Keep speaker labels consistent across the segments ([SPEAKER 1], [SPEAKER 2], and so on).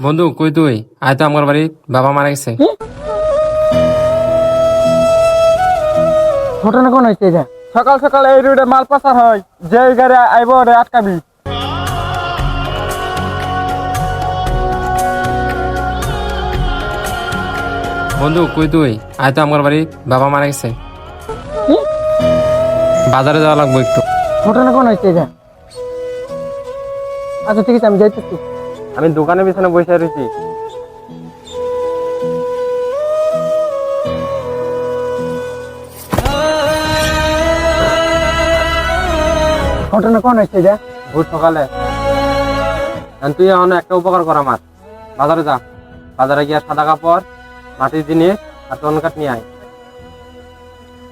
[SPEAKER 1] বন্ধু কই তুই? আয় তো আমার বাড়ি, বাবা মারা গেছে।
[SPEAKER 2] কি ঘটনা কোন হয়েছে এটা?
[SPEAKER 3] সকাল সকাল এই রোডে মাল পাচার হয়, যে গাড়ি আইব ওরে আটকাবি।
[SPEAKER 1] বন্ধু কই তুই? আয় তো আমার বাড়ি, বাবা মারা গেছে।
[SPEAKER 2] কি
[SPEAKER 1] বাজারে যাওয়া লাগবে একটু।
[SPEAKER 2] ঘটনা কোন হয়েছে এটা? আচ্ছা ঠিক আছে, আমি যাইতেছি।
[SPEAKER 3] আমি দোকানের পিছনে বসে রয়েছি।
[SPEAKER 2] ঘটনা কোন হয়েছে এটা?
[SPEAKER 3] ভোর সকালে তুই এখন একটা উপকার কর আমার, বাজারে যা। বাজারে গিয়ে সাদা কাপড়, মাটির জিনিস আর টন কাঠ নিয়ে আয়।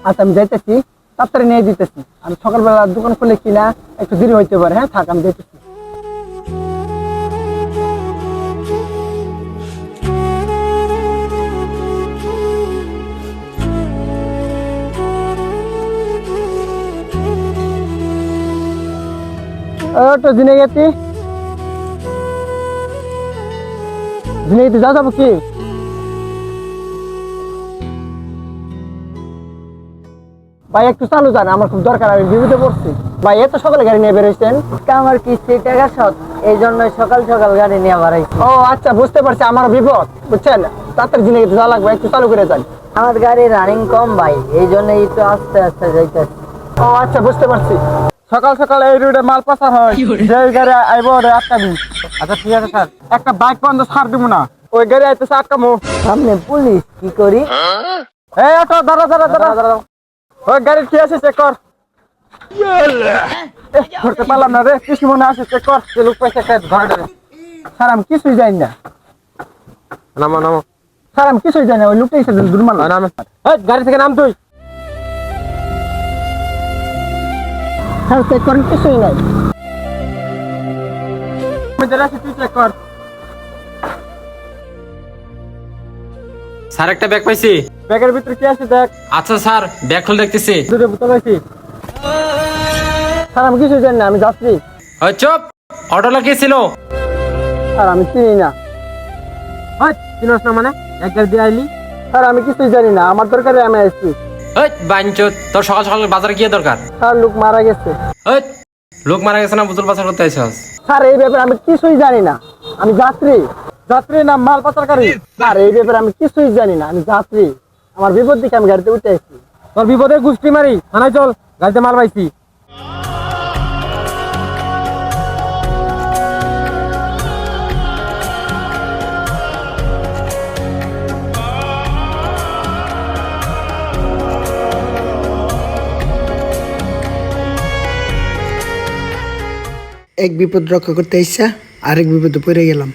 [SPEAKER 2] আচ্ছা আমি যাইতেছি, তাড়াতাড়ি নিয়ে দিতেছি। আর সকালবেলা দোকান খুলে কিনা একটু দেরি হইতে পারে। হ্যাঁ থাক, আমি যাইতেছি। তো দিনে গেছি, দিনে গেছি যা যাবো কি? ভাই একটু চালু যান, আমার খুব দরকার, আমি বিপদে পড়ছি। ভাই এত সকালে গাড়ি নিয়ে বেরোইছেন?
[SPEAKER 4] আমার কিস্তি টাকা শর্ট, এই জন্য সকাল সকাল গাড়ি নিয়ে বাড়াইছি।
[SPEAKER 2] ও আচ্ছা, বুঝতে পারছি, আমার বিপদ বুঝছেন। তাড়াতাড়ি দিনে গেছি যা লাগবে, একটু চালু করে যান।
[SPEAKER 4] আমার গাড়ি রানিং কম ভাই, এই জন্য একটু আস্তে আস্তে যাইতেছি।
[SPEAKER 2] ও আচ্ছা, বুঝতে পারছি।
[SPEAKER 3] সকাল সকাল এই রোডে মাল পাচার হয়, যে গাড়ি আইব ওরে আটকাবি। আচ্ছা ঠিক আছে স্যার, একটা বাইক বন্ধ ছাড় দিব না, ওই গাড়ি আইতেছে আটকামো।
[SPEAKER 4] সামনে পুলিশ, কি করি?
[SPEAKER 3] এই অটো দাঁড়া দাঁড়া দাঁড়া দাঁড়া, ওই গাড়ি ঠিক আছে চেক কর। ধরতে পারলাম না রে, কিছু মনে আছে চেক কর, যে লোক পয়সা খেয়ে ধরে ধরে।
[SPEAKER 2] স্যার আমি কিছুই জানি না,
[SPEAKER 3] নামো নামো,
[SPEAKER 2] স্যার আমি কিছুই জানি না, ওই লোকটা এসে দুর্মান।
[SPEAKER 3] নামে। এই গাড়ি থেকে নাম তুই।
[SPEAKER 2] স্যার চেক করেন, কিছুই নাই।
[SPEAKER 3] আমি যেটা আছি তুই চেক কর।
[SPEAKER 1] স্যার একটা ব্যাগ পাইছি।
[SPEAKER 3] ব্যাগের ভিতরে কি আছে দেখ।
[SPEAKER 1] আচ্ছা স্যার, ব্যাগ খুলে দেখতেছি।
[SPEAKER 3] দুটো বোতল আছে।
[SPEAKER 2] স্যার আমি কিছুই জানি না, আমি যাত্রী।
[SPEAKER 1] ওই চুপ, অটোলা কে ছিল?
[SPEAKER 2] স্যার আমি চিনি না।
[SPEAKER 3] ওই চিনস না মানে, এক গাড়ি দিয়ে আইলি।
[SPEAKER 2] স্যার আমি কিছুই জানি না, আমার দরকারে আমি আসছি।
[SPEAKER 1] ওই বাইনচোদ, তোর সকাল সকাল বাজারে গিয়ে দরকার?
[SPEAKER 2] স্যার লোক মারা গেছে।
[SPEAKER 1] ওই লোক মারা গেছে না বোতল পাচার করতে আইছস?
[SPEAKER 2] স্যার এই ব্যাপারে আমি কিছুই জানি না, আমি যাত্রী।
[SPEAKER 3] যাত্রী নাম মাল পাচারকারী।
[SPEAKER 2] স্যার এই ব্যাপারে আমি কিছুই জানি না, আমি যাত্রী। আমার বিপদ দিকে আমি গাড়িতে উঠে আসছি।
[SPEAKER 3] তোর বিপদে গুষ্টি মারি, থানায় চল, গাড়িতে মাল পাইছি।
[SPEAKER 5] এক বিপদ রক্ষা করতে ইচ্ছা, আরেক বিপদে পড়ে গেলাম।